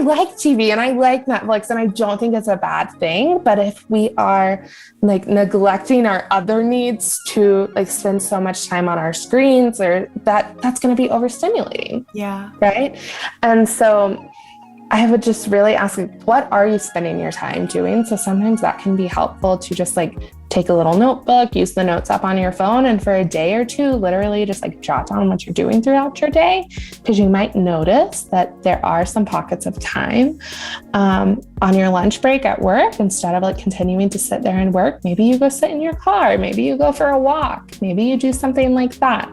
like TV and I like Netflix and I don't think it's a bad thing. But if we are like neglecting our other needs to like spend so much time on our screens, or that's going to be overstimulating. Yeah. Right. And so I would just really ask, like, what are you spending your time doing? So sometimes that can be helpful to just like take a little notebook, use the notes app on your phone, and for a day or two, literally just like jot down what you're doing throughout your day, because you might notice that there are some pockets of time on your lunch break at work. Instead of like continuing to sit there and work, maybe you go sit in your car, maybe you go for a walk, maybe you do something like that.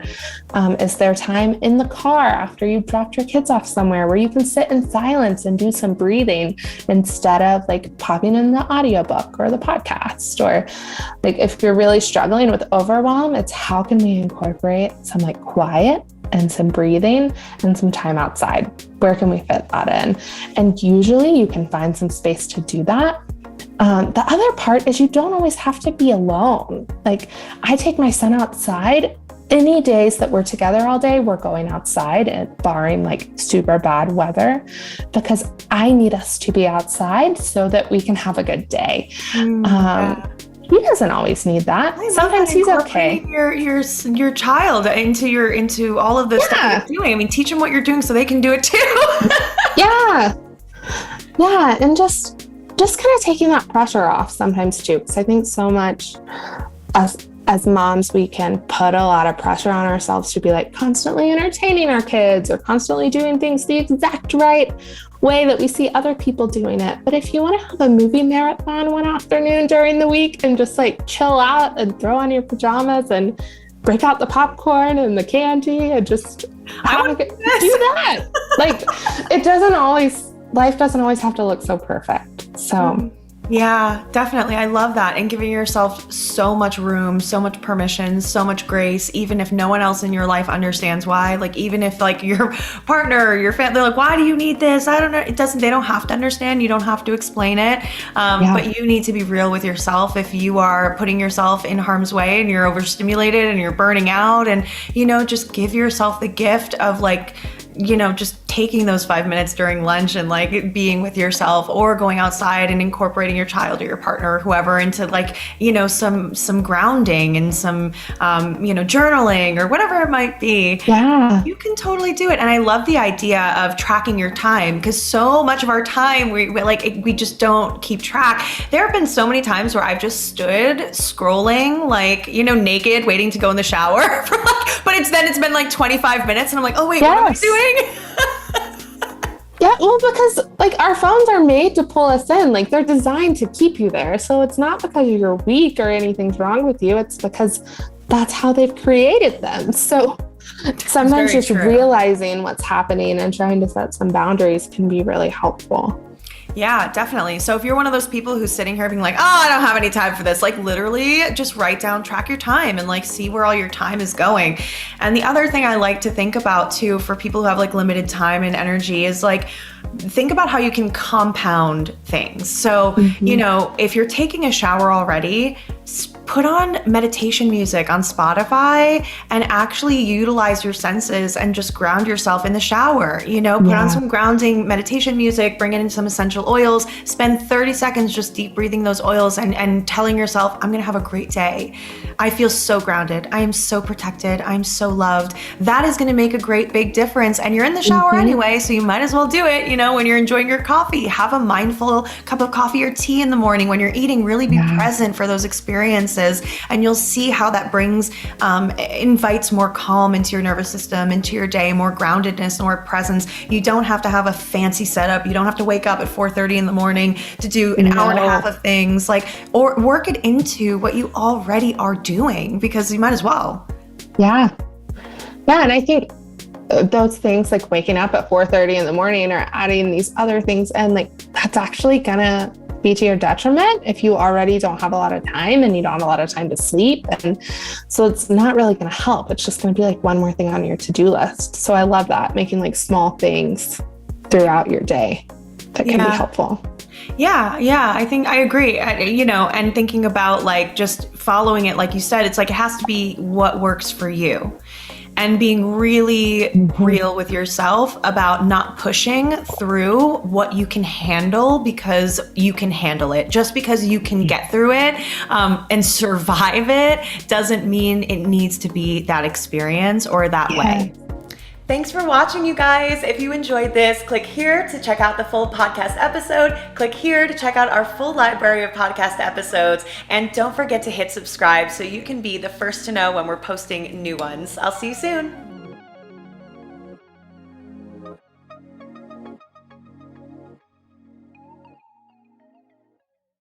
Is there time in the car after you've dropped your kids off somewhere where you can sit in silence and do some breathing instead of like popping in the audiobook or the podcast? Or like if you're really struggling with overwhelm, it's how can we incorporate some like quiet and some breathing and some time outside? Where can we fit that in? And usually you can find some space to do that. The other part is you don't always have to be alone. Like I take my son outside. Any days that we're together all day, we're going outside, and barring like super bad weather, because I need us to be outside so that we can have a good day. He doesn't always need that. Sometimes he's okay. Your child into all of this stuff you're doing. I mean, teach them what you're doing so they can do it too. Yeah, and just kind of taking that pressure off sometimes too, because I think so much as moms, we can put a lot of pressure on ourselves to be like constantly entertaining our kids or constantly doing things the exact right way that we see other people doing it. But if you want to have a movie marathon one afternoon during the week and just like chill out and throw on your pajamas and break out the popcorn and the candy and just do that. Like life doesn't always have to look so perfect. So yeah, definitely. I love that. And giving yourself so much room, so much permission, so much grace, even if no one else in your life understands why. Like, even if like your partner or your family, they're like, why do you need this? I don't know. They don't have to understand. You don't have to explain it. But you need to be real with yourself. If you are putting yourself in harm's way and you're overstimulated and you're burning out, and, just give yourself the gift of like, just taking those 5 minutes during lunch and like being with yourself, or going outside and incorporating your child or your partner or whoever into like, some grounding and some, journaling or whatever it might be. Yeah. You can totally do it. And I love the idea of tracking your time, because so much of our time, we just don't keep track. There have been so many times where I've just stood scrolling, like, naked, waiting to go in the shower for but it's been like 25 minutes and I'm like, oh wait, what am I doing? Yeah, well, because like our phones are made to pull us in, like they're designed to keep you there. So it's not because you're weak or anything's wrong with you. It's because that's how they've created them. So sometimes just realizing what's happening and trying to set some boundaries can be really helpful. Yeah, definitely. So if you're one of those people who's sitting here being like, oh, I don't have any time for this, like literally just write down, track your time and like see where all your time is going. And the other thing I like to think about too, for people who have like limited time and energy, is like, think about how you can compound things. So, if you're taking a shower already, put on meditation music on Spotify and actually utilize your senses and just ground yourself in the shower. Put on some grounding meditation music, bring in some essential oils, spend 30 seconds just deep breathing those oils and telling yourself, I'm going to have a great day. I feel so grounded. I am so protected. I'm so loved. That is going to make a great big difference. And you're in the shower anyway, so you might as well do it. When you're enjoying your coffee, have a mindful cup of coffee or tea in the morning. When you're eating, really be present for those experiences. And you'll see how that brings, invites more calm into your nervous system, into your day, more groundedness, more presence. You don't have to have a fancy setup. You don't have to wake up at 4:30 in the morning to do an hour and a half of things, or work it into what you already are doing, because you might as well. Yeah. And I think those things like waking up at 4:30 in the morning or adding these other things, and like that's actually gonna be to your detriment if you already don't have a lot of time and you don't have a lot of time to sleep. And so it's not really going to help. It's just going to be like one more thing on your to-do list. So I love that, making like small things throughout your day that can be helpful. Yeah, I think I agree. And thinking about like just following it, like you said, it's like it has to be what works for you. and being really real with yourself about not pushing through what you can handle because you can handle it. Just because you can get through it and survive it doesn't mean it needs to be that experience or that way. Thanks for watching, you guys. If you enjoyed this, click here to check out the full podcast episode. Click here to check out our full library of podcast episodes. And don't forget to hit subscribe so you can be the first to know when we're posting new ones. I'll see you soon.